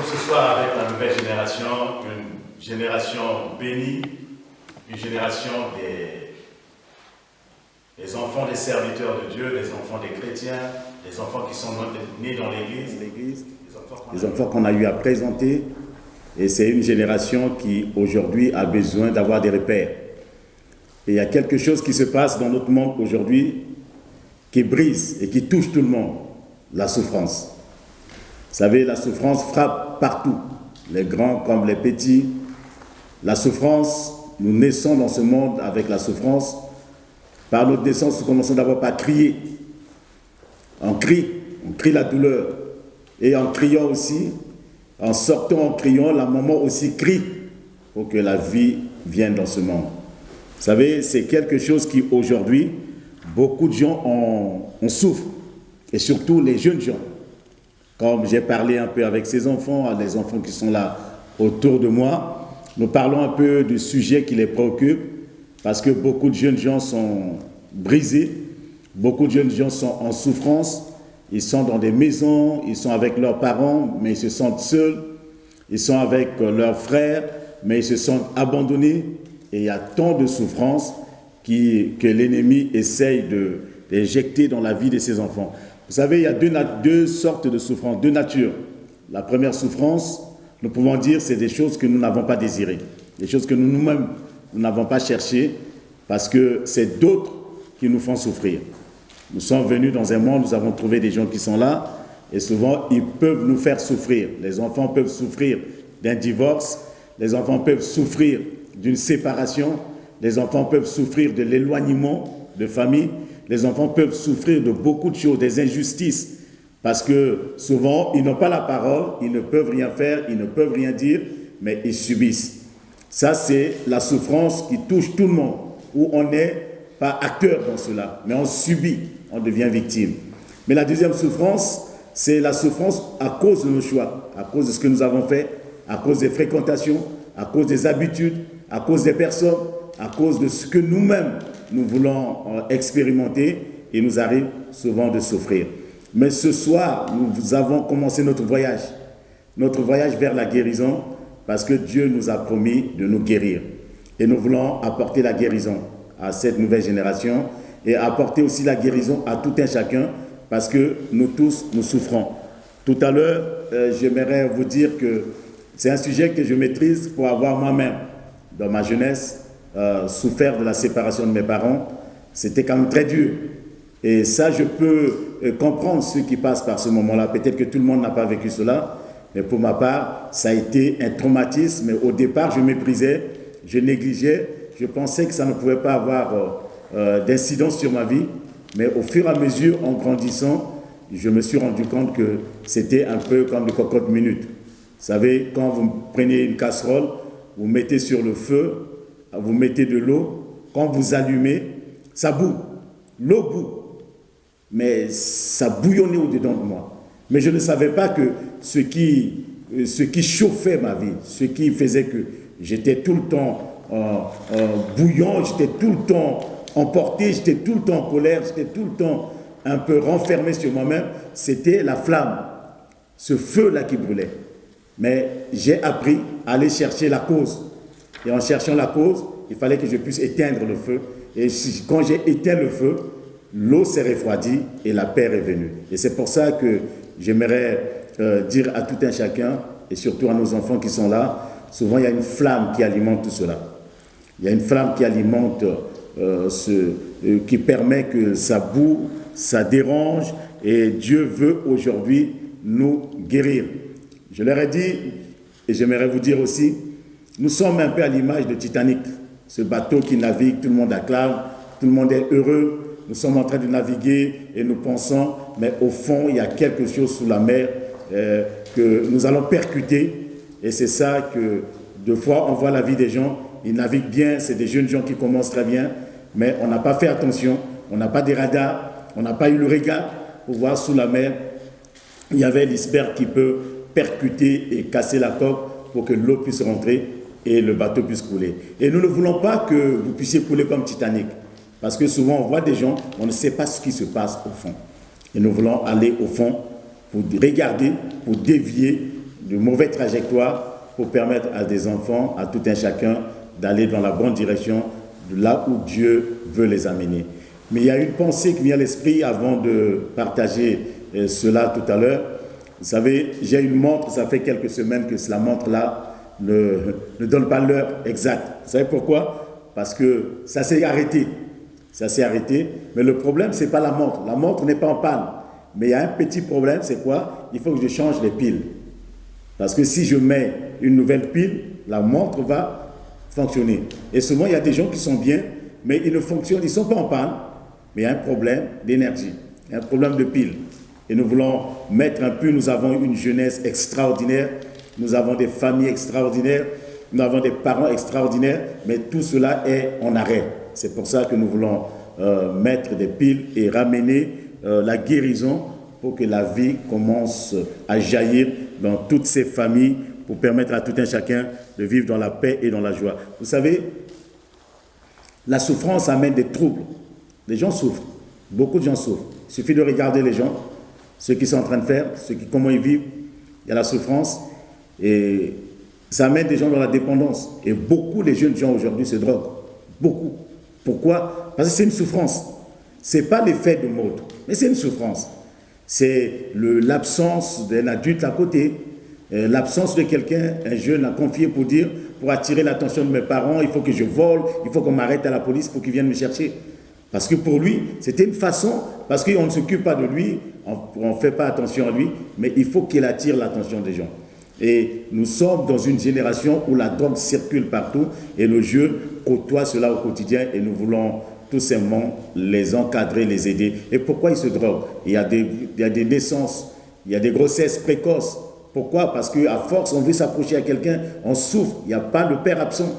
sommes ce soir avec la nouvelle génération, une génération bénie, une génération des enfants des serviteurs de Dieu, des enfants des chrétiens, des enfants qui sont nés dans l'Église, des enfants qu'on a eu à présenter. Et c'est une génération qui aujourd'hui a besoin d'avoir des repères. Et il y a quelque chose qui se passe dans notre monde aujourd'hui qui brise et qui touche tout le monde, la souffrance. Vous savez, la souffrance frappe partout, les grands comme les petits. La souffrance, nous naissons dans ce monde avec la souffrance. Par notre naissance, nous commençons d'abord par crier. On crie la douleur. Et en criant aussi, en sortant en criant, la maman aussi crie pour que la vie vienne dans ce monde. Vous savez, c'est quelque chose qui aujourd'hui, beaucoup de gens en souffrent, et surtout les jeunes gens. Comme j'ai parlé un peu avec ces enfants, les enfants qui sont là autour de moi, nous parlons un peu du sujet qui les préoccupe, parce que beaucoup de jeunes gens sont brisés, beaucoup de jeunes gens sont en souffrance, ils sont dans des maisons, ils sont avec leurs parents, mais ils se sentent seuls, ils sont avec leurs frères, mais ils se sentent abandonnés, et il y a tant de souffrances que l'ennemi essaye d'éjecter dans la vie de ces enfants. Vous savez, il y a deux sortes de souffrances, deux natures. La première souffrance, nous pouvons dire, c'est des choses que nous n'avons pas désirées, des choses que nous-mêmes, nous n'avons pas cherchées, parce que c'est d'autres qui nous font souffrir. Nous sommes venus dans un monde, nous avons trouvé des gens qui sont là, et souvent, ils peuvent nous faire souffrir. Les enfants peuvent souffrir d'un divorce, les enfants peuvent souffrir d'une séparation, les enfants peuvent souffrir de l'éloignement de famille, les enfants peuvent souffrir de beaucoup de choses, des injustices, parce que souvent, ils n'ont pas la parole, ils ne peuvent rien faire, ils ne peuvent rien dire, mais ils subissent. Ça, c'est la souffrance qui touche tout le monde, où on n'est pas acteur dans cela, mais on subit, on devient victime. Mais la deuxième souffrance, c'est la souffrance à cause de nos choix, à cause de ce que nous avons fait, à cause des fréquentations, à cause des habitudes, à cause des personnes, à cause de ce que nous-mêmes, nous voulons expérimenter, et nous arrive souvent de souffrir. Mais ce soir, nous avons commencé notre voyage vers la guérison, parce que Dieu nous a promis de nous guérir. Et nous voulons apporter la guérison à cette nouvelle génération, et apporter aussi la guérison à tout un chacun, parce que nous tous, nous souffrons. Tout à l'heure, j'aimerais vous dire que c'est un sujet que je maîtrise pour avoir moi-même, dans ma jeunesse, souffert de la séparation de mes parents. C'était quand même très dur. Et ça, je peux comprendre ceux qui passent par ce moment-là. Peut-être que tout le monde n'a pas vécu cela, mais pour ma part, ça a été un traumatisme. Mais au départ, je méprisais, je négligeais, je pensais que ça ne pouvait pas avoir d'incidence sur ma vie. Mais au fur et à mesure, en grandissant, je me suis rendu compte que c'était un peu comme des cocottes minutes. Vous savez, quand vous prenez une casserole, vous mettez sur le feu, vous mettez de l'eau, quand vous allumez, ça bout, l'eau bout, mais ça bouillonnait au-dedans de moi. Mais je ne savais pas que ce qui chauffait ma vie, ce qui faisait que j'étais tout le temps bouillant, j'étais tout le temps emporté, j'étais tout le temps en colère, j'étais tout le temps un peu renfermé sur moi-même, c'était la flamme, ce feu-là qui brûlait. Mais j'ai appris à aller chercher la cause. Et en cherchant la cause, il fallait que je puisse éteindre le feu. Et quand j'ai éteint le feu, l'eau s'est refroidie et la paix est venue. Et c'est pour ça que j'aimerais dire à tout un chacun, et surtout à nos enfants qui sont là, souvent il y a une flamme qui alimente tout cela. Il y a une flamme qui alimente, qui permet que ça boue, ça dérange, et Dieu veut aujourd'hui nous guérir. Je leur ai dit, et j'aimerais vous dire aussi, nous sommes un peu à l'image de Titanic, ce bateau qui navigue, tout le monde acclame, tout le monde est heureux, nous sommes en train de naviguer et nous pensons, mais au fond, il y a quelque chose sous la mer que nous allons percuter, et c'est ça que, deux fois, on voit la vie des gens, ils naviguent bien, c'est des jeunes gens qui commencent très bien, mais on n'a pas fait attention, on n'a pas des radars, on n'a pas eu le regard pour voir sous la mer, il y avait l'iceberg qui peut percuter et casser la coque pour que l'eau puisse rentrer et le bateau puisse couler. Et nous ne voulons pas que vous puissiez couler comme Titanic, parce que souvent on voit des gens, on ne sait pas ce qui se passe au fond. Et nous voulons aller au fond pour regarder, pour dévier de mauvaises trajectoires pour permettre à des enfants, à tout un chacun, d'aller dans la bonne direction, de là où Dieu veut les amener. Mais il y a une pensée qui vient à l'esprit avant de partager cela tout à l'heure. Vous savez, j'ai une montre, ça fait quelques semaines que la montre-là ne donne pas l'heure exacte. Vous savez pourquoi? Parce que ça s'est arrêté. Ça s'est arrêté. Mais le problème, ce n'est pas la montre. La montre n'est pas en panne. Mais il y a un petit problème, c'est quoi? Il faut que je change les piles. Parce que si je mets une nouvelle pile, la montre va fonctionner. Et souvent, il y a des gens qui sont bien, mais ils ne fonctionnent, ils ne sont pas en panne, mais il y a un problème d'énergie, un problème de pile. Et nous voulons mettre un peu, nous avons une jeunesse extraordinaire, nous avons des familles extraordinaires, nous avons des parents extraordinaires, mais tout cela est en arrêt. C'est pour ça que nous voulons mettre des piles et ramener la guérison pour que la vie commence à jaillir dans toutes ces familles pour permettre à tout un chacun de vivre dans la paix et dans la joie. Vous savez, la souffrance amène des troubles. Les gens souffrent. Beaucoup de gens souffrent. Il suffit de regarder les gens, ce qu'ils sont en train de faire, comment ils vivent. Il y a la souffrance et ça amène des gens dans la dépendance. Et beaucoup de jeunes gens aujourd'hui se droguent. Beaucoup. Pourquoi? Parce que c'est une souffrance. Ce n'est pas l'effet de mode, mais c'est une souffrance. C'est l'absence d'un adulte à côté, l'absence de quelqu'un, un jeune a confié pour attirer l'attention de mes parents, il faut que je vole, il faut qu'on m'arrête à la police pour qu'ils viennent me chercher. Parce que pour lui, c'était une façon, parce qu'on ne s'occupe pas de lui, on ne fait pas attention à lui, mais il faut qu'il attire l'attention des gens. Et nous sommes dans une génération où la drogue circule partout et le jeu côtoie cela au quotidien et nous voulons tout simplement les encadrer, les aider. Et pourquoi ils se droguent? Il y a des naissances, il y a des grossesses précoces. Pourquoi? Parce qu'à force, on veut s'approcher à quelqu'un, on souffre. Il n'y a pas le père absent,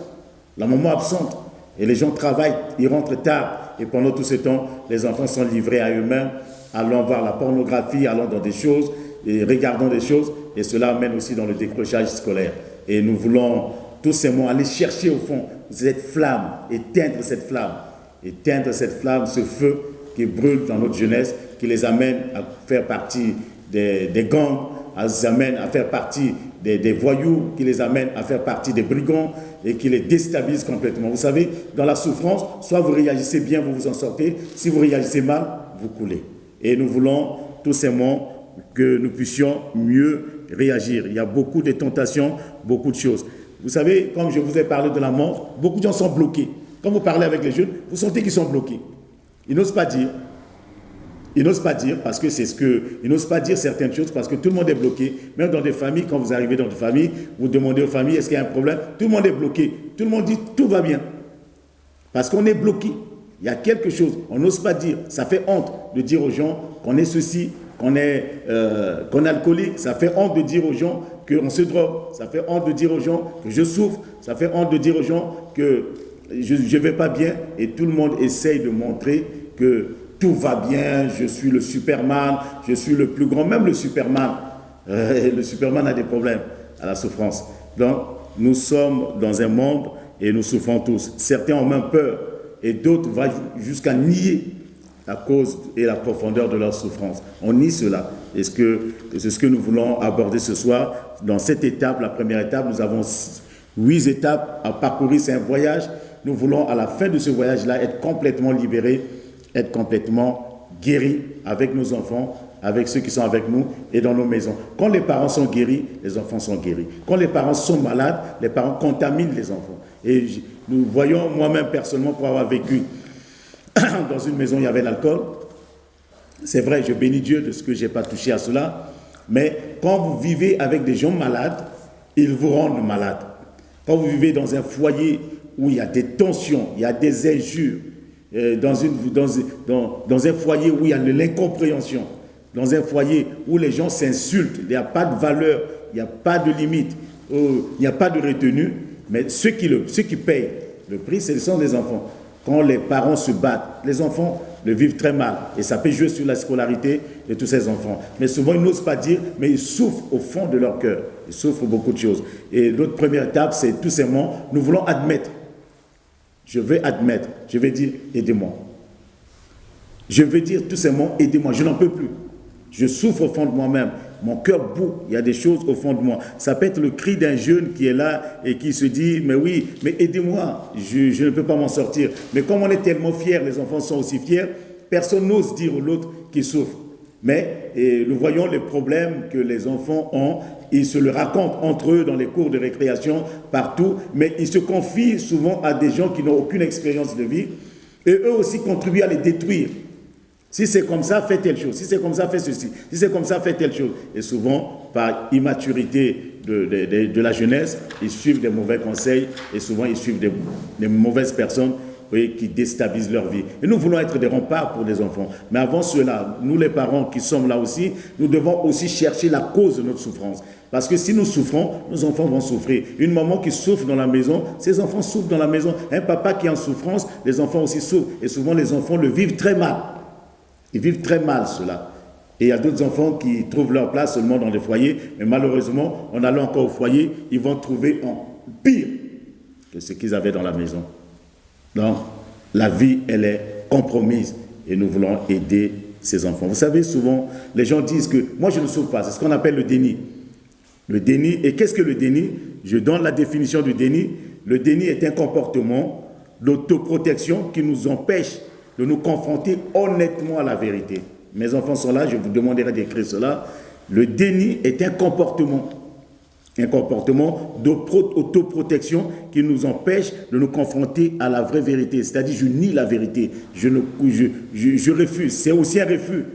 la maman absente. Et les gens travaillent, ils rentrent tard. Et pendant tout ce temps, les enfants sont livrés à eux-mêmes, allant voir la pornographie, allant dans des choses, et regardant des choses. Et cela amène aussi dans le décrochage scolaire. Et nous voulons tout simplement aller chercher au fond cette flamme, éteindre cette flamme, ce feu qui brûle dans notre jeunesse, qui les amène à faire partie des gangs, les amène à faire partie des voyous, qui les amène à faire partie des brigands et qui les déstabilise complètement. Vous savez, dans la souffrance, soit vous réagissez bien, vous vous en sortez, si vous réagissez mal, vous coulez. Et nous voulons tout simplement que nous puissions mieux réagir. Il y a beaucoup de tentations, beaucoup de choses. Vous savez, comme je vous ai parlé de la mort, beaucoup de gens sont bloqués. Quand vous parlez avec les jeunes, vous sentez qu'ils sont bloqués. Ils n'osent pas dire. Ils n'osent pas dire parce que ils n'osent pas dire certaines choses parce que tout le monde est bloqué. Même dans des familles, quand vous arrivez dans des familles, vous demandez aux familles est-ce qu'il y a un problème? Tout le monde est bloqué. Tout le monde dit tout va bien. Parce qu'on est bloqué. Il y a quelque chose. On n'ose pas dire. Ça fait honte de dire aux gens qu'on est ceci, qu'on est alcoolique. Ça fait honte de dire aux gens qu'on se drogue. Ça fait honte de dire aux gens que je souffre. Ça fait honte de dire aux gens que je ne vais pas bien. Et tout le monde essaye de montrer que tout va bien, je suis le Superman, je suis le plus grand. Même le Superman a des problèmes à la souffrance. Donc, nous sommes dans un monde et nous souffrons tous. Certains ont même peur et d'autres vont jusqu'à nier la cause et la profondeur de leur souffrance. On nie cela. Et c'est ce que nous voulons aborder ce soir. Dans cette étape, la première étape, nous avons 8 étapes à parcourir. C'est un voyage. Nous voulons, à la fin de ce voyage-là, être complètement libérés, être complètement guéris avec nos enfants, avec ceux qui sont avec nous et dans nos maisons. Quand les parents sont guéris, les enfants sont guéris. Quand les parents sont malades, les parents contaminent les enfants. Et nous voyons, moi-même personnellement, pour avoir vécu dans une maison où il y avait l'alcool, c'est vrai, je bénis Dieu de ce que je n'ai pas touché à cela, mais quand vous vivez avec des gens malades, ils vous rendent malades. Quand vous vivez dans un foyer où il y a des tensions, il y a des injures, dans un foyer où il y a de l'incompréhension, dans un foyer où les gens s'insultent, il n'y a pas de valeur, il n'y a pas de limite, il n'y a pas de retenue, mais ceux qui payent le prix, ce sont les enfants. Quand les parents se battent, les enfants le vivent très mal et ça peut jouer sur la scolarité de tous ces enfants. Mais souvent, ils n'osent pas dire, mais ils souffrent au fond de leur cœur. Ils souffrent beaucoup de choses. Et notre première étape, c'est tout simplement, nous voulons admettre. Je vais admettre, je vais dire, aidez-moi. Je vais dire tout simplement, aidez-moi, je n'en peux plus. Je souffre au fond de moi-même. mon cœur bout, il y a des choses au fond de moi. Ça peut être le cri d'un jeune qui est là et qui se dit, mais oui, mais aidez-moi, je ne peux pas m'en sortir. Mais comme on est tellement fiers, les enfants sont aussi fiers, personne n'ose dire à l'autre qui souffre. Mais nous voyons les problèmes que les enfants ont, ils se le racontent entre eux dans les cours de récréation, partout, mais ils se confient souvent à des gens qui n'ont aucune expérience de vie, et eux aussi contribuent à les détruire. Si c'est comme ça, fais telle chose. Si c'est comme ça, fais ceci. Si c'est comme ça, fais telle chose. Et souvent, par immaturité de la jeunesse, ils suivent des mauvais conseils et souvent ils suivent des mauvaises personnes, oui, qui déstabilisent leur vie. Et nous voulons être des remparts pour les enfants. Mais avant cela, nous les parents qui sommes là aussi, nous devons aussi chercher la cause de notre souffrance. Parce que si nous souffrons, nos enfants vont souffrir. Une maman qui souffre dans la maison, ses enfants souffrent dans la maison. Un papa qui est en souffrance, les enfants aussi souffrent. Et souvent les enfants le vivent très mal. Ils vivent très mal cela. Et il y a d'autres enfants qui trouvent leur place seulement dans les foyers, mais malheureusement, en allant encore au foyer, ils vont trouver pire que ce qu'ils avaient dans la maison. Donc, la vie, elle est compromise et nous voulons aider ces enfants. Vous savez, souvent, les gens disent que moi, je ne souffre pas. C'est ce qu'on appelle le déni. Le déni, et qu'est-ce que le déni? Je donne la définition du déni. Le déni est un comportement d'autoprotection qui nous empêche de nous confronter honnêtement à la vérité. Mes enfants sont là, je vous demanderai d'écrire cela. Le déni est un comportement d'autoprotection qui nous empêche de nous confronter à la vraie vérité. C'est-à-dire, je nie la vérité, je refuse. C'est aussi un refus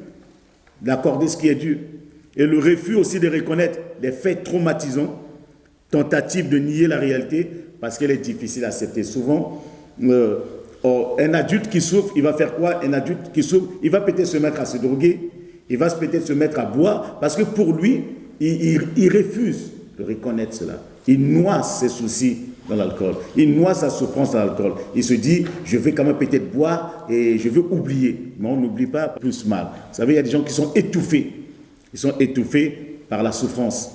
d'accorder ce qui est dû. Et le refus aussi de reconnaître les faits traumatisants, tentative de nier la réalité, parce qu'elle est difficile à accepter. Souvent, un adulte qui souffre, il va faire quoi? Un adulte qui souffre, il va peut-être se mettre à se droguer, il va peut-être se mettre à boire, parce que pour lui, il refuse de reconnaître cela. Il noie ses soucis dans l'alcool, il noie sa souffrance dans l'alcool. Il se dit, je vais quand même peut-être boire et je veux oublier. Mais on n'oublie pas plus mal. Vous savez, il y a des gens qui sont étouffés. Ils sont étouffés par la souffrance.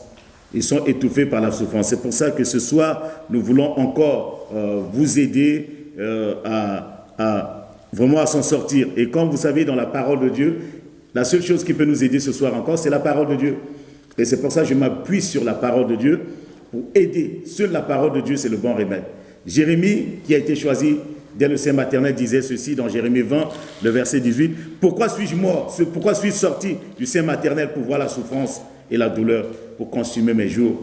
Ils sont étouffés par la souffrance. C'est pour ça que ce soir, nous voulons encore vous aider vraiment à s'en sortir. Et comme vous savez, dans la parole de Dieu, la seule chose qui peut nous aider ce soir encore, c'est la parole de Dieu. Et c'est pour ça que je m'appuie sur la parole de Dieu pour aider. Seule la parole de Dieu, c'est le bon remède. Jérémie, qui a été choisi dès le sein maternel, disait ceci dans Jérémie 20, le verset 18. « Pourquoi suis-je mort? Pourquoi suis-je sorti du sein maternel pour voir la souffrance et la douleur, pour consumer mes jours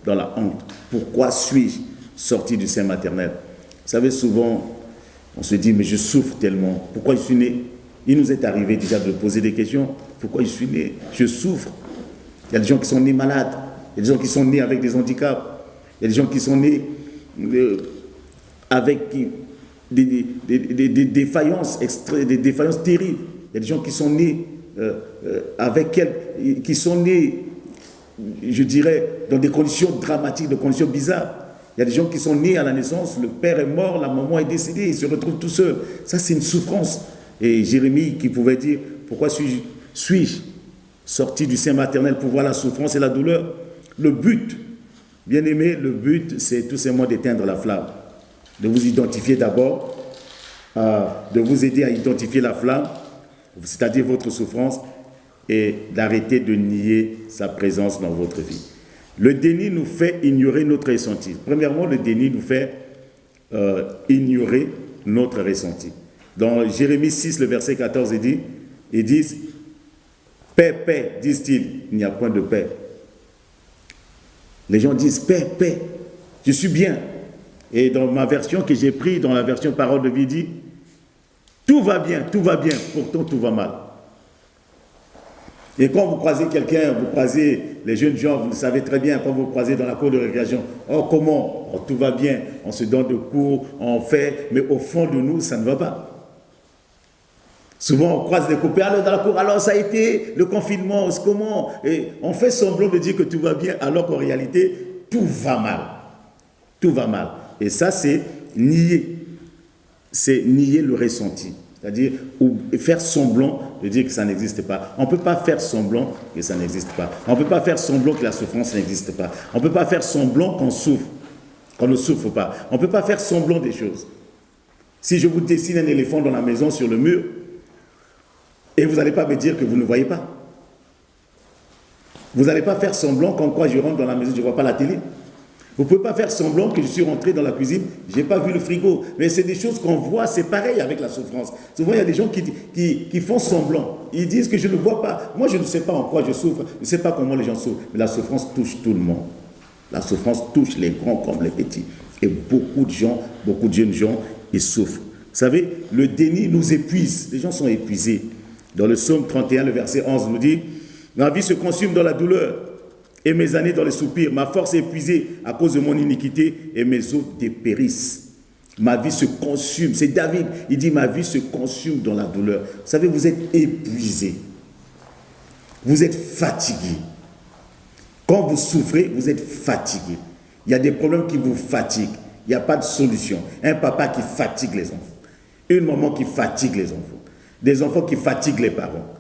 dans la honte? Pourquoi suis-je sorti du sein maternel ?» Vous savez, souvent, on se dit, mais je souffre tellement. Pourquoi je suis né? Il nous est arrivé déjà de poser des questions. Pourquoi je suis né? Je souffre. Il y a des gens qui sont nés malades. Il y a des gens qui sont nés avec des handicaps. Il y a des gens qui sont nés avec des défaillances, des défaillances terribles. Il y a des gens qui sont nés qui sont nés, je dirais, dans des conditions dramatiques, des conditions bizarres. Il y a des gens qui sont nés à la naissance, le père est mort, la maman est décédée, ils se retrouvent tout seuls. Ça, c'est une souffrance. Et Jérémie qui pouvait dire, pourquoi suis-je sorti du sein maternel pour voir la souffrance et la douleur? Le but, bien aimé, le but, c'est tout simplement d'éteindre la flamme. De vous identifier d'abord, de vous aider à identifier la flamme, c'est-à-dire votre souffrance, et d'arrêter de nier sa présence dans votre vie. Le déni nous fait ignorer notre ressenti. Premièrement, le déni nous fait ignorer notre ressenti. Dans Jérémie 6, le verset 14, ils disent « Paix, paix », disent-ils, il n'y a point de paix. Les gens disent « Paix, paix, je suis bien ». Et dans ma version que j'ai prise, dans la version Parole de vie, dit « Tout va bien, pourtant tout va mal ». Et quand vous croisez quelqu'un, vous croisez les jeunes gens, vous le savez très bien, quand vous croisez dans la cour de récréation, oh comment, oh, tout va bien, on se donne de cours, on fait, mais au fond de nous, ça ne va pas. Souvent, on croise des copains, alors dans la cour, alors ça a été le confinement, comment? Et on fait semblant de dire que tout va bien, alors qu'en réalité, tout va mal. Tout va mal. Et ça, c'est nier le ressenti. C'est-à-dire faire semblant de dire que ça n'existe pas. On ne peut pas faire semblant que ça n'existe pas. On ne peut pas faire semblant que la souffrance n'existe pas. On ne peut pas faire semblant qu'on souffre, qu'on ne souffre pas. On ne peut pas faire semblant des choses. Si je vous dessine un éléphant dans la maison sur le mur, et vous n'allez pas me dire que vous ne voyez pas. Vous n'allez pas faire semblant comme quoi je rentre dans la maison, je ne vois pas la télé. Vous ne pouvez pas faire semblant que je suis rentré dans la cuisine, je n'ai pas vu le frigo. Mais c'est des choses qu'on voit, c'est pareil avec la souffrance. Souvent, il y a des gens qui font semblant. Ils disent que je ne vois pas. Moi, je ne sais pas en quoi je souffre. Je ne sais pas comment les gens souffrent. Mais la souffrance touche tout le monde. La souffrance touche les grands comme les petits. Et beaucoup de gens, beaucoup de jeunes gens, ils souffrent. Vous savez, le déni nous épuise. Les gens sont épuisés. Dans le psaume 31, le verset 11 nous dit « Ma vie se consume dans la douleur. Et mes années dans les soupirs, ma force est épuisée à cause de mon iniquité et mes os dépérissent. Ma vie se consume. » C'est David, il dit ma vie se consume dans la douleur. Vous savez, vous êtes épuisé. Vous êtes fatigué. Quand vous souffrez, vous êtes fatigué. Il y a des problèmes qui vous fatiguent. Il n'y a pas de solution. Un papa qui fatigue les enfants. Une maman qui fatigue les enfants. Des enfants qui fatiguent les parents.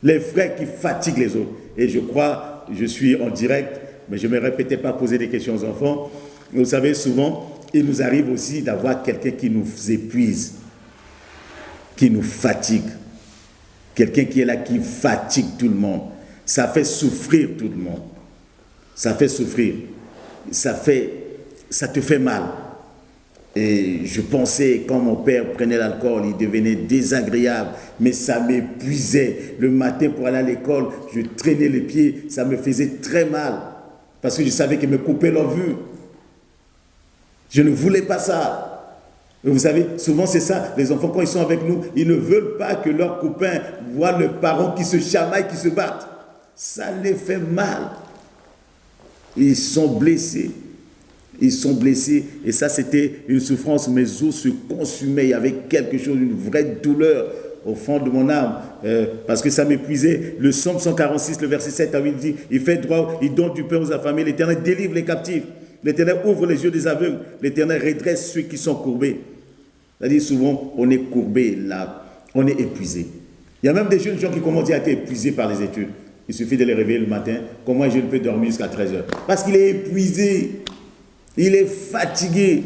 Les frères qui fatiguent les autres. Et je crois... Je suis en direct, mais je ne me répétais pas poser des questions aux enfants. Vous savez, souvent, il nous arrive aussi d'avoir quelqu'un qui nous épuise, qui nous fatigue. Quelqu'un qui est là, qui fatigue tout le monde. Ça fait souffrir tout le monde. Ça fait souffrir. Ça te fait mal. Et je pensais, quand mon père prenait l'alcool, il devenait désagréable, mais ça m'épuisait. Le matin pour aller à l'école, je traînais les pieds, ça me faisait très mal, parce que je savais qu'il me coupait leur vue. Je ne voulais pas ça. Et vous savez, souvent c'est ça, les enfants quand ils sont avec nous, ils ne veulent pas que leurs copains voient leurs parents qui se chamaillent, qui se battent. Ça les fait mal. Ils sont blessés. Ils sont blessés et ça c'était une souffrance, mes os se consumaient, il y avait quelque chose, une vraie douleur au fond de mon âme, parce que ça m'épuisait. Le psaume 146, le verset 7 à 8 dit, il fait droit, il donne du pain aux affamés, l'Éternel délivre les captifs, l'Éternel ouvre les yeux des aveugles, l'Éternel redresse ceux qui sont courbés. C'est-à-dire souvent on est courbé là, on est épuisé. Il y a même des jeunes gens qui commencent à être épuisés par les études. Il suffit de les réveiller le matin, comment un jeune peut dormir jusqu'à 13h? Parce qu'il est épuisé. Il est fatigué.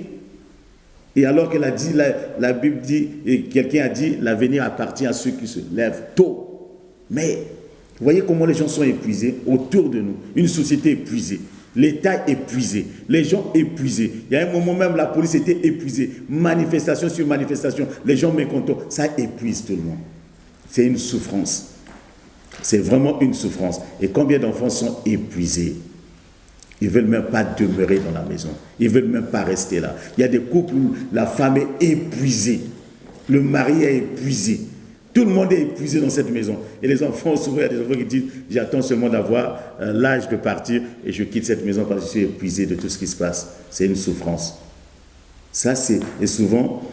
Et alors qu'elle a dit, la Bible dit, et quelqu'un a dit, l'avenir appartient à ceux qui se lèvent tôt. Mais, vous voyez comment les gens sont épuisés autour de nous. Une société épuisée. L'État épuisé. Les gens épuisés. Il y a un moment même, la police était épuisée. Manifestation sur manifestation. Les gens mécontents. Ça épuise tout le monde. C'est une souffrance. C'est vraiment une souffrance. Et combien d'enfants sont épuisés? Ils ne veulent même pas demeurer dans la maison. Ils ne veulent même pas rester là. Il y a des couples où la femme est épuisée. Le mari est épuisé. Tout le monde est épuisé dans cette maison. Et les enfants, souvent, il y a des enfants qui disent « J'attends seulement d'avoir l'âge de partir et je quitte cette maison parce que je suis épuisé de tout ce qui se passe. » C'est une souffrance. Ça, c'est... Et souvent,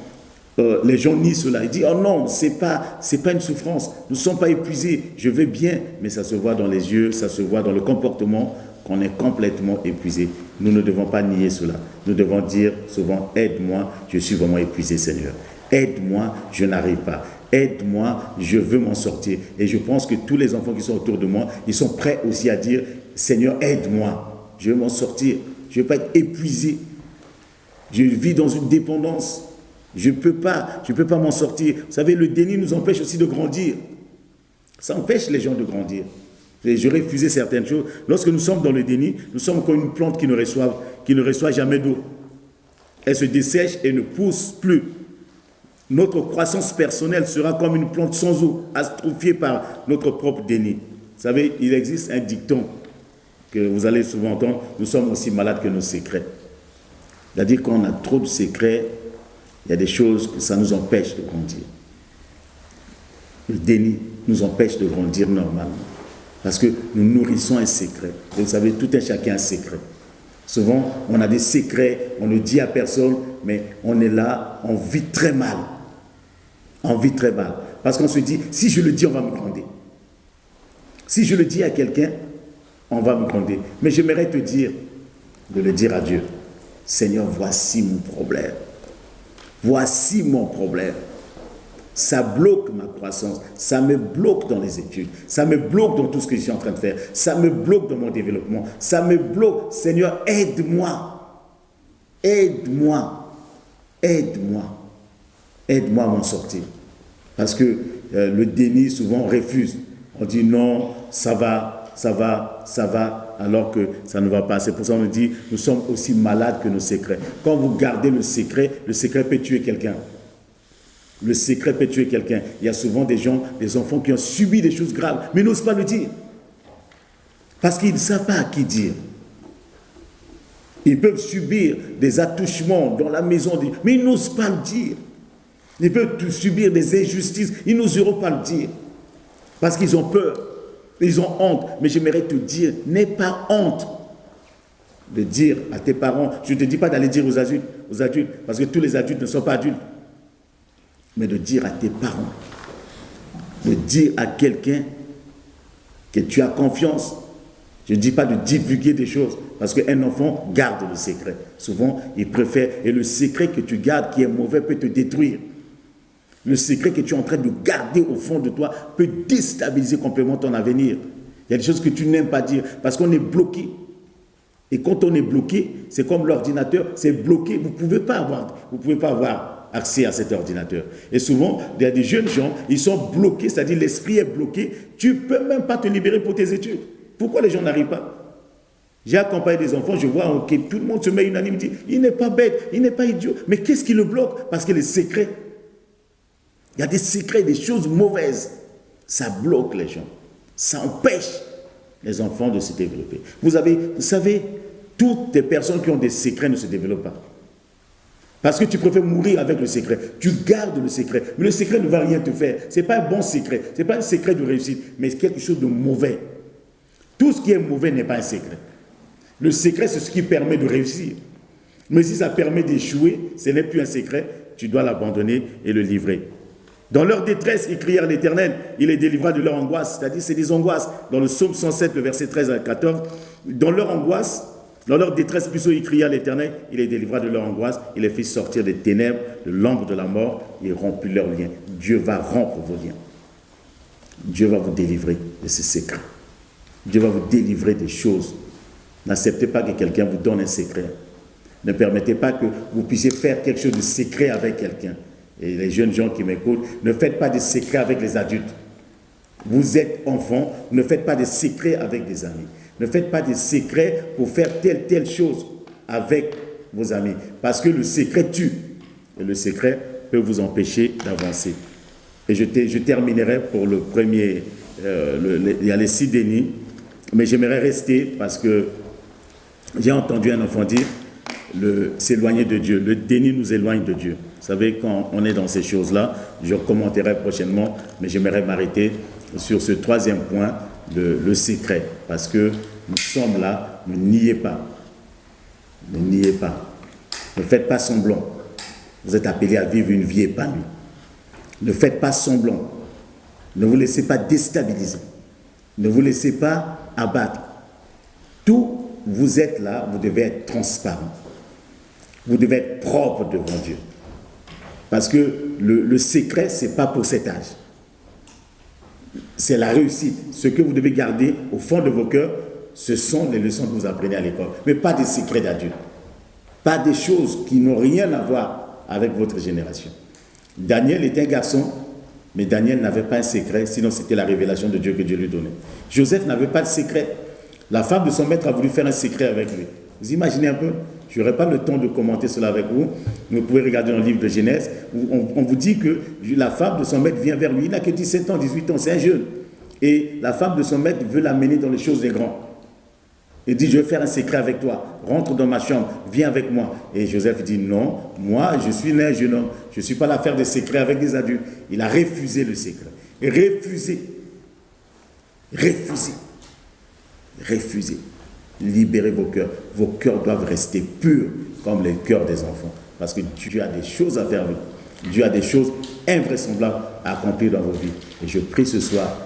les gens nient cela. Ils disent « Oh non, c'est pas une souffrance. Nous ne sommes pas épuisés. Je vais bien. » Mais ça se voit dans les yeux, ça se voit dans le comportement, qu'on est complètement épuisé. Nous ne devons pas nier cela. Nous devons dire souvent « Aide-moi, je suis vraiment épuisé, Seigneur. Aide-moi, je n'arrive pas. Aide-moi, je veux m'en sortir. » Et je pense que tous les enfants qui sont autour de moi, ils sont prêts aussi à dire « Seigneur, aide-moi, je veux m'en sortir. Je ne veux pas être épuisé. Je vis dans une dépendance. Je ne peux pas m'en sortir. » Vous savez, le déni nous empêche aussi de grandir. Ça empêche les gens de grandir. Je refusais certaines choses. Lorsque nous sommes dans le déni, nous sommes comme une plante qui ne reçoit jamais d'eau. Elle se dessèche et ne pousse plus. Notre croissance personnelle sera comme une plante sans eau, atrophiée par notre propre déni. Vous savez, il existe un dicton que vous allez souvent entendre, nous sommes aussi malades que nos secrets. C'est-à-dire qu'on a trop de secrets, il y a des choses que ça nous empêche de grandir. Le déni nous empêche de grandir normalement. Parce que nous nourrissons un secret. Et vous savez, tout un chacun a un secret. Souvent, on a des secrets, on ne dit à personne, mais on est là, on vit très mal. On vit très mal. Parce qu'on se dit, si je le dis, on va me gronder. Si je le dis à quelqu'un, on va me gronder. Mais j'aimerais te dire, de le dire à Dieu, Seigneur, voici mon problème. Voici mon problème. Ça bloque ma croissance, ça me bloque dans les études, ça me bloque dans tout ce que je suis en train de faire, ça me bloque dans mon développement, ça me bloque. Seigneur, aide-moi, aide-moi, aide-moi, aide-moi à m'en sortir. Parce que le déni, souvent, on refuse. On dit non, ça va, alors que ça ne va pas. C'est pour ça qu'on dit, nous sommes aussi malades que nos secrets. Quand vous gardez le secret peut tuer quelqu'un. Le secret peut tuer quelqu'un. Il y a souvent des enfants qui ont subi des choses graves, mais n'osent pas le dire. Parce qu'ils ne savent pas à qui dire. Ils peuvent subir des attouchements dans la maison, mais ils n'osent pas le dire. Ils peuvent subir des injustices, ils n'oseront pas le dire. Parce qu'ils ont peur, ils ont honte. Mais j'aimerais te dire, n'aie pas honte de dire à tes parents. Je ne te dis pas d'aller dire aux adultes, parce que tous les adultes ne sont pas adultes. Mais de dire à tes parents, de dire à quelqu'un que tu as confiance. Je ne dis pas de divulguer des choses, parce qu'un enfant garde le secret. Souvent, il préfère, et le secret que tu gardes qui est mauvais peut te détruire. Le secret que tu es en train de garder au fond de toi peut déstabiliser complètement ton avenir. Il y a des choses que tu n'aimes pas dire, parce qu'on est bloqué. Et quand on est bloqué, c'est comme l'ordinateur, c'est bloqué. Vous ne pouvez pas avoir accès à cet ordinateur. Et souvent, il y a des jeunes gens, ils sont bloqués, c'est-à-dire l'esprit est bloqué. Tu ne peux même pas te libérer pour tes études. Pourquoi les gens n'arrivent pas? J'ai accompagné des enfants, je vois que tout le monde se met unanime, dit, il n'est pas bête, il n'est pas idiot. Mais qu'est-ce qui le bloque? Parce que les secrets, il y a des secrets, des choses mauvaises. Ça bloque les gens. Ça empêche les enfants de se développer. Vous savez, toutes les personnes qui ont des secrets ne se développent pas. Parce que tu préfères mourir avec le secret. Tu gardes le secret. Mais le secret ne va rien te faire. Ce n'est pas un bon secret. Ce n'est pas un secret de réussite, mais c'est quelque chose de mauvais. Tout ce qui est mauvais n'est pas un secret. Le secret, c'est ce qui permet de réussir. Mais si ça permet d'échouer, ce n'est plus un secret. Tu dois l'abandonner et le livrer. Dans leur détresse, ils crièrent à l'Éternel. Il les délivra de leur angoisse. C'est-à-dire, c'est des angoisses. Dans le psaume 107, le verset 13 à 14, dans leur angoisse, dans leur détresse, plutôt, ils crièrent à l'Éternel. Il les délivra de leur angoisse. Il les fit sortir des ténèbres, de l'ombre de la mort. Il rompit leurs liens. Dieu va rompre vos liens. Dieu va vous délivrer de ces secrets. Dieu va vous délivrer des choses. N'acceptez pas que quelqu'un vous donne un secret. Ne permettez pas que vous puissiez faire quelque chose de secret avec quelqu'un. Et les jeunes gens qui m'écoutent, ne faites pas des secrets avec les adultes. Vous êtes enfants, ne faites pas des secrets avec des amis. Ne faites pas des secrets pour faire telle chose avec vos amis. Parce que le secret tue. Et le secret peut vous empêcher d'avancer. Et je terminerai pour le premier. Il y a les 6 dénis. Mais j'aimerais rester parce que j'ai entendu un enfant dire s'éloigner de Dieu. Le déni nous éloigne de Dieu. Vous savez, quand on est dans ces choses-là, je commenterai prochainement, mais j'aimerais m'arrêter sur ce 3e point, le secret. Parce que nous sommes là, ne niez pas. Ne niez pas. Ne faites pas semblant. Vous êtes appelés à vivre une vie épanouie. Ne faites pas semblant. Ne vous laissez pas déstabiliser. Ne vous laissez pas abattre. Tout, vous êtes là, vous devez être transparent. Vous devez être propre devant Dieu. Parce que le secret, ce n'est pas pour cet âge. C'est la réussite. Ce que vous devez garder au fond de vos cœurs, ce sont les leçons que vous apprenez à l'école. Mais pas des secrets d'adultes. Pas des choses qui n'ont rien à voir avec votre génération. Daniel était un garçon, mais Daniel n'avait pas un secret, sinon c'était la révélation de Dieu que Dieu lui donnait. Joseph n'avait pas de secret. La femme de son maître a voulu faire un secret avec lui. Vous imaginez un peu? Je n'aurai pas le temps de commenter cela avec vous. Vous pouvez regarder dans le livre de Genèse. Où on vous dit que la femme de son maître vient vers lui. Il n'a que 17 ans, 18 ans, c'est un jeune. Et la femme de son maître veut l'amener dans les choses des grands. Il dit, je vais faire un secret avec toi. Rentre dans ma chambre, viens avec moi. Et Joseph dit, non, moi, je suis né un jeune homme. Je ne suis pas là à faire des secrets avec des adultes. Il a refusé le secret. Et refusé. Libérez vos cœurs. Vos cœurs doivent rester purs comme les cœurs des enfants. Parce que Dieu a des choses à faire avec vous. Dieu a des choses invraisemblables à accomplir dans vos vies. Et je prie ce soir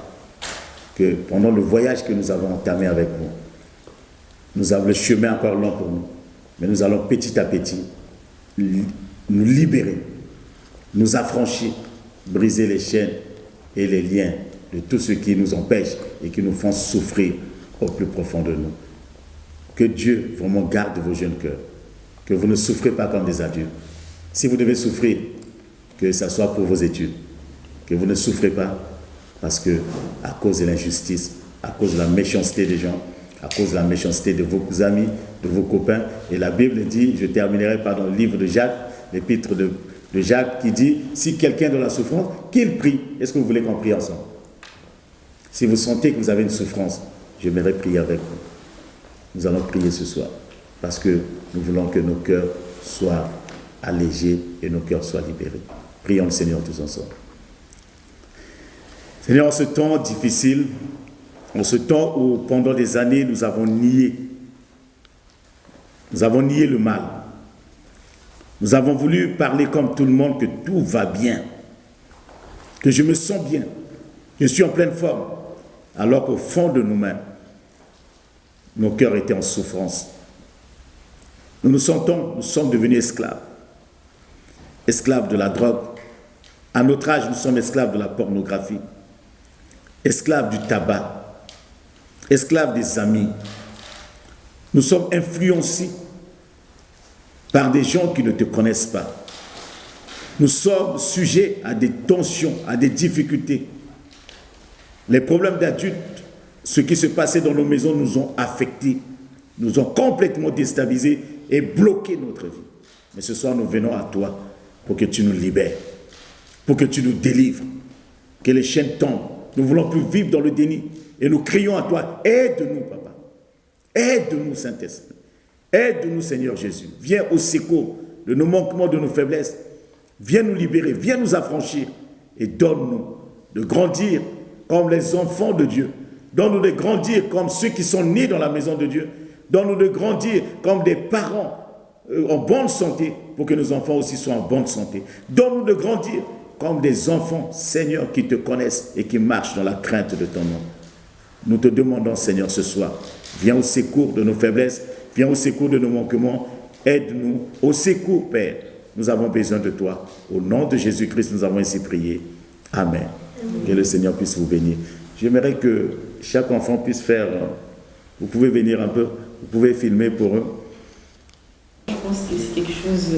que pendant le voyage que nous avons entamé avec vous, nous avons le chemin encore long pour nous. Mais nous allons petit à petit nous libérer, nous affranchir, briser les chaînes et les liens de tout ce qui nous empêche et qui nous font souffrir au plus profond de nous. Que Dieu vraiment garde vos jeunes cœurs. Que vous ne souffrez pas comme des adultes. Si vous devez souffrir, que ce soit pour vos études. Que vous ne souffrez pas parce que, à cause de l'injustice, à cause de la méchanceté des gens, à cause de la méchanceté de vos amis, de vos copains. Et la Bible dit, je terminerai par le livre de Jacques, l'épître de Jacques, qui dit, si quelqu'un de la souffrance, qu'il prie. Est-ce que vous voulez qu'on prie ensemble? Si vous sentez que vous avez une souffrance, j'aimerais prier avec vous. Nous allons prier ce soir, parce que nous voulons que nos cœurs soient allégés et nos cœurs soient libérés. Prions le Seigneur tous ensemble. Seigneur, en ce temps difficile, en ce temps où pendant des années nous avons nié le mal, nous avons voulu parler comme tout le monde que tout va bien, que je me sens bien, je suis en pleine forme, alors qu'au fond de nous-mêmes, nos cœurs étaient en souffrance. Nous sommes devenus esclaves. Esclaves de la drogue. À notre âge, nous sommes esclaves de la pornographie. Esclaves du tabac. Esclaves des amis. Nous sommes influencés par des gens qui ne te connaissent pas. Nous sommes sujets à des tensions, à des difficultés. Les problèmes d'adultes, ce qui se passait dans nos maisons nous ont affectés, nous ont complètement déstabilisés et bloqué notre vie. Mais ce soir, nous venons à toi pour que tu nous libères, pour que tu nous délivres, que les chaînes tombent. Nous ne voulons plus vivre dans le déni et nous crions à toi, aide-nous, Papa. Aide-nous, Saint-Esprit. Aide-nous, Seigneur Jésus. Viens au secours de nos manquements, de nos faiblesses. Viens nous libérer, viens nous affranchir et donne-nous de grandir comme les enfants de Dieu. Donne-nous de grandir comme ceux qui sont nés dans la maison de Dieu. Donne-nous de grandir comme des parents en bonne santé pour que nos enfants aussi soient en bonne santé. Donne-nous de grandir comme des enfants, Seigneur, qui te connaissent et qui marchent dans la crainte de ton nom. Nous te demandons, Seigneur, ce soir, viens au secours de nos faiblesses, viens au secours de nos manquements, aide-nous au secours, Père. Nous avons besoin de toi. Au nom de Jésus-Christ, nous avons ainsi prié. Amen. Que le Seigneur puisse vous bénir. J'aimerais que chaque enfant puisse faire... Vous pouvez venir un peu, vous pouvez filmer pour eux. Je pense que c'est quelque chose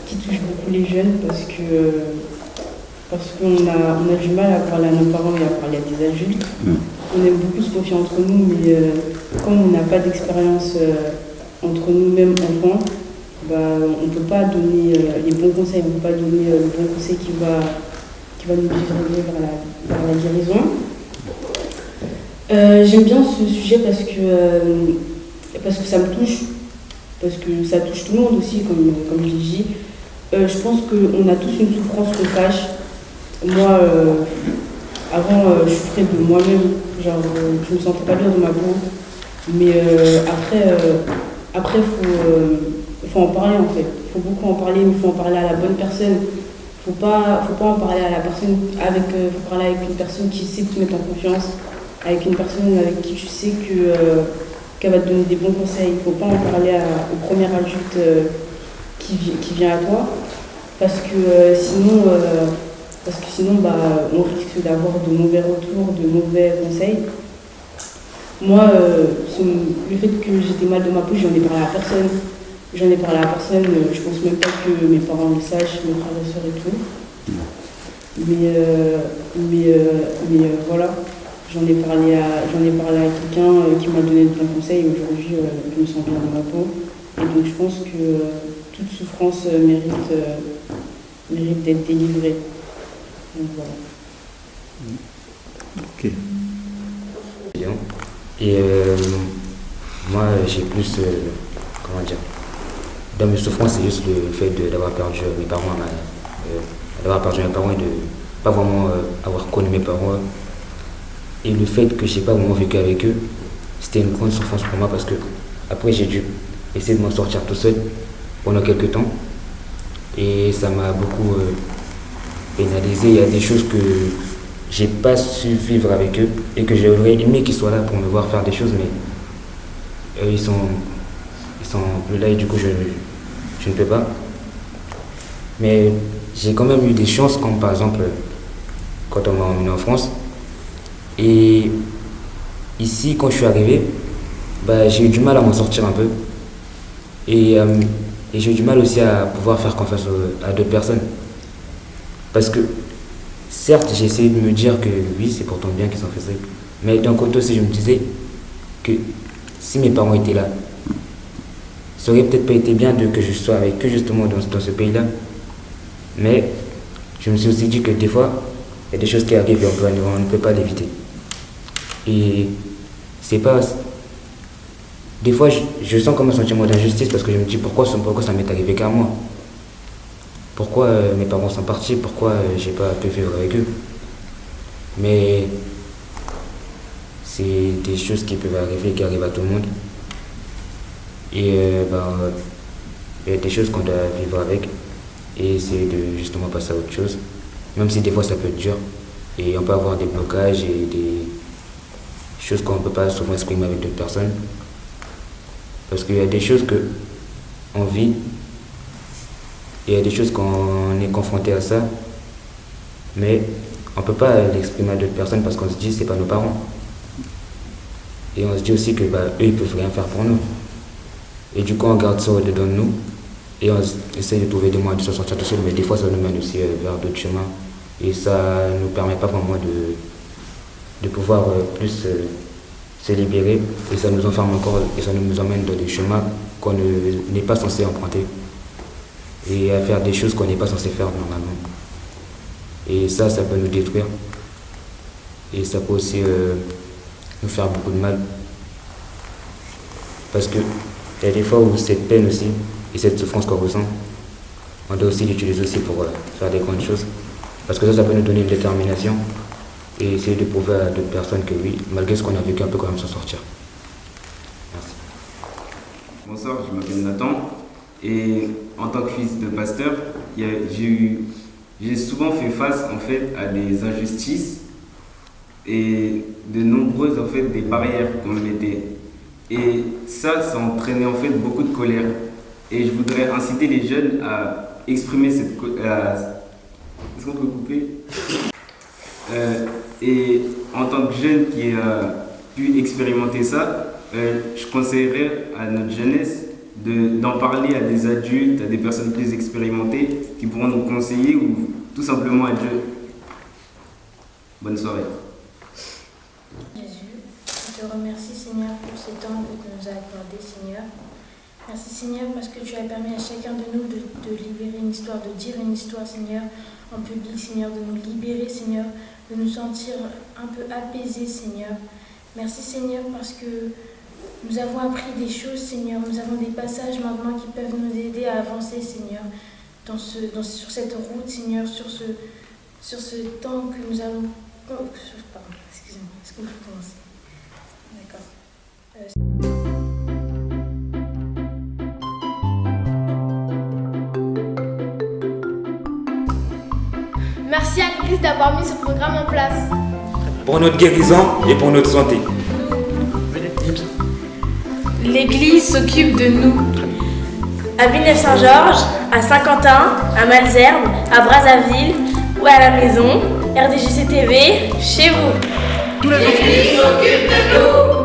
qui touche beaucoup les jeunes parce qu'on a du mal à parler à nos parents et à parler à des adultes. On aime beaucoup se confier entre nous, mais comme on n'a pas d'expérience entre nous-mêmes enfants, on ne peut pas donner les bons conseils, on ne peut pas donner le bon conseil qui va nous diriger vers la guérison. J'aime bien ce sujet parce que ça me touche, parce que ça touche tout le monde aussi, comme je l'ai dit. Je pense qu'on a tous une souffrance qu'on cache. Moi, avant, je souffrais de moi-même, genre je me sentais pas bien dans ma peau. Mais après, faut en parler en fait. Il faut beaucoup en parler, mais il faut en parler à la bonne personne. Faut pas en parler à la personne faut parler avec une personne qui sait te mettre en confiance, avec une personne avec qui tu sais qu'elle va te donner des bons conseils. Il ne faut pas en parler au premier adulte qui vient à toi, parce que sinon on risque d'avoir de mauvais retours, de mauvais conseils. Moi, le fait que j'étais mal de ma peau, j'en ai parlé à personne. Je pense même pas que mes parents le sachent, mes frères et sœurs et tout. Mais voilà, j'en ai parlé à quelqu'un qui m'a donné de bons conseils et aujourd'hui je me sens bien dans ma peau. Et donc je pense que toute souffrance mérite d'être délivrée. Donc voilà. Ok. Bien. Et moi j'ai plus, comment dire, dans mes souffrances, c'est juste le fait d'avoir perdu mes parents et de pas vraiment avoir connu mes parents. Et le fait que je n'ai pas vraiment vécu avec eux, c'était une grande souffrance pour moi parce que après j'ai dû essayer de m'en sortir tout seul pendant quelques temps. Et ça m'a beaucoup pénalisé. Il y a des choses que j'ai pas su vivre avec eux et que j'aurais aimé qu'ils soient là pour me voir faire des choses, mais ils sont plus là et du coup je ne peux pas. Mais j'ai quand même eu des chances, comme par exemple quand on m'a emmené en France. Et ici, quand je suis arrivé, j'ai eu du mal à m'en sortir un peu. Et j'ai eu du mal aussi à pouvoir faire confiance à d'autres personnes. Parce que, certes, j'ai essayé de me dire que oui, c'est pour ton bien qu'ils ont fait ça. Mais d'un côté aussi, je me disais que si mes parents étaient là, ça aurait peut-être pas été bien que je sois avec eux justement dans ce pays-là. Mais je me suis aussi dit que des fois, il y a des choses qui arrivent et on ne peut pas l'éviter. Et c'est pas... Des fois, je sens comme un sentiment d'injustice parce que je me dis pourquoi ça m'est arrivé qu'à moi. Pourquoi mes parents sont partis, pourquoi j'ai pas pu vivre avec eux. Mais c'est des choses qui peuvent arriver, qui arrivent à tout le monde. Et il y a des choses qu'on doit vivre avec et essayer de justement passer à autre chose. Même si des fois ça peut être dur et on peut avoir des blocages et des choses qu'on ne peut pas souvent exprimer avec d'autres personnes. Parce qu'il y a des choses qu'on vit et il y a des choses qu'on est confronté à ça, mais on ne peut pas l'exprimer à d'autres personnes parce qu'on se dit que ce n'est pas nos parents. Et on se dit aussi que eux, ils ne peuvent rien faire pour nous. Et du coup, on garde ça au-dedans de nous et on essaie de trouver des moyens de s'en sortir tout seul, mais des fois, ça nous mène aussi vers d'autres chemins. Et ça ne nous permet pas vraiment de pouvoir plus se libérer. Et ça nous enferme encore et ça nous emmène dans des chemins qu'on n'est pas censé emprunter. Et à faire des choses qu'on n'est pas censé faire normalement. Et ça peut nous détruire. Et ça peut aussi nous faire beaucoup de mal. Parce que il y a des fois où cette peine aussi, et cette souffrance qu'on ressent, on doit aussi l'utiliser aussi pour faire des grandes choses. Parce que ça peut nous donner une détermination et essayer de prouver à d'autres personnes que oui, malgré ce qu'on a vécu, on peut quand même s'en sortir. Merci. Bonsoir, je m'appelle Nathan et en tant que fils de pasteur, j'ai souvent fait face en fait à des injustices et de nombreuses en fait des barrières qu'on me mettait. Et ça entraînait en fait beaucoup de colère. Et je voudrais inciter les jeunes à exprimer cette colère. Est-ce qu'on peut couper et en tant que jeune qui a pu expérimenter ça, je conseillerais à notre jeunesse d'en parler à des adultes, à des personnes plus expérimentées qui pourront nous conseiller ou tout simplement à Dieu. Bonne soirée. Jésus, je te remercie Seigneur pour ce temps que tu nous as accordé Seigneur. Merci Seigneur parce que tu as permis à chacun de nous de libérer une histoire, de dire une histoire Seigneur en public Seigneur, de nous libérer Seigneur, de nous sentir un peu apaisés Seigneur. Merci Seigneur parce que nous avons appris des choses Seigneur, nous avons des passages maintenant qui peuvent nous aider à avancer Seigneur sur cette route Seigneur, sur ce temps que nous allons... pardon, excusez-moi, est-ce qu'on peut commencer? D'accord. Merci à l'Église d'avoir mis ce programme en place. Pour notre guérison et pour notre santé. L'Église s'occupe de nous. À Villeneuve-Saint-Georges, à Saint-Quentin, à Malesherbes, à Brazzaville ou à la maison, RDJC TV, chez vous. L'Église s'occupe de nous.